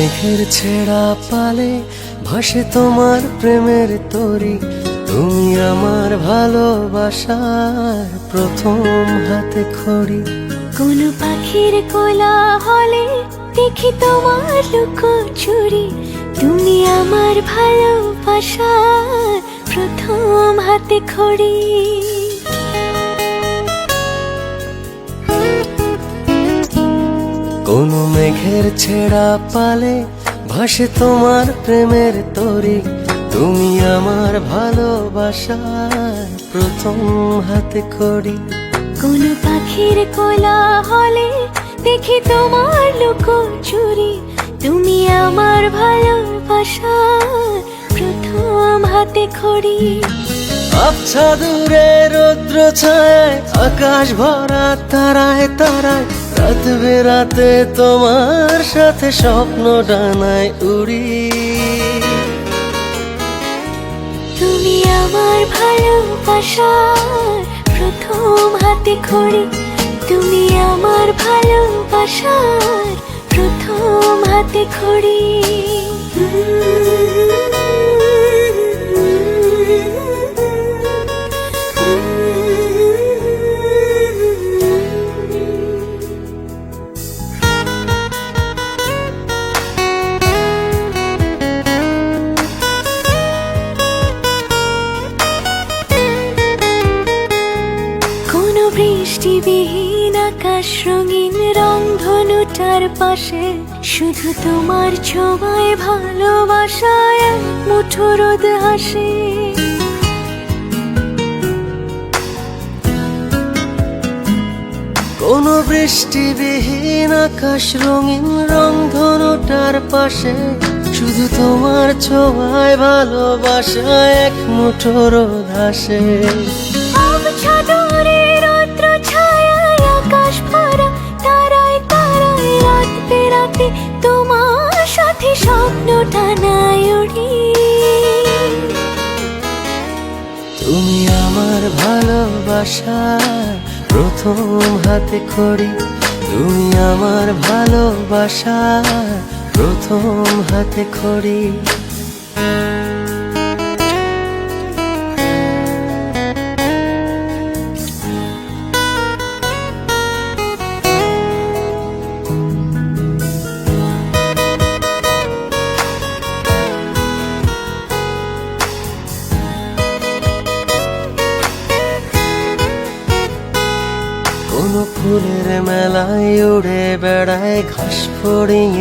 মেঘের ছেঁড়া পালে ভাসে তোমার প্রেমের তরি, তুমি আমার ভালোবাসার প্রথম হাতে খড়ি। কোন পাখির কোলাহলে দেখি তোমার লুকোচুরি, তুমি আমার ভালোবাসার প্রথম হাতে খড়ি। কোন মেঘের ছেঁড়া পালে ভাসে তোমার প্রেমের তরি, তুমি আমার ভালোবাসার প্রথম হাতে খড়ি। কোন পাখির কোলাহলে দেখি তোমার লুকোচুরি, তুমি আমার ভালোবাসার প্রথম হাতে খড়ি। আবছা দূরে রৌদ্র ছায়, আকাশ ভরা তারায় তারায়, রাত বেরাতে তোমার সাথে স্বপ্ন ডানায় উড়ি। তুমি আমার ভালোবাসার প্রথম হাতে খড়ি, তুমি আমার ভালোবাসার প্রথম হাতে খড়ি। বৃষ্টিবিহীন আকাশ রঙিন রংধনুটার পাশে, শুধু তোমার ছোঁয়ায় ভালোবাসায় এক মুঠো রোদ হাসে। কোন বৃষ্টিবিহীন আকাশ রঙিন রংধনুটার পাশে, শুধু তোমার ছোঁয়ায় ভালোবাসায় এক মুঠো রোদ হাসে। আকাশ ভরা তারায় তারায়, রাত বেরাতে তোমার সাথে স্বপ্ন টানায় উড়ি। তুমি আমার ভালোবাসার প্রথম হাতে খড়ি, তুমি আমার ভালোবাসার প্রথম হাতে খড়ি। কোন ফুলের মেলায় উড়ে বেড়ায় ঘাস ফড়িংয়ের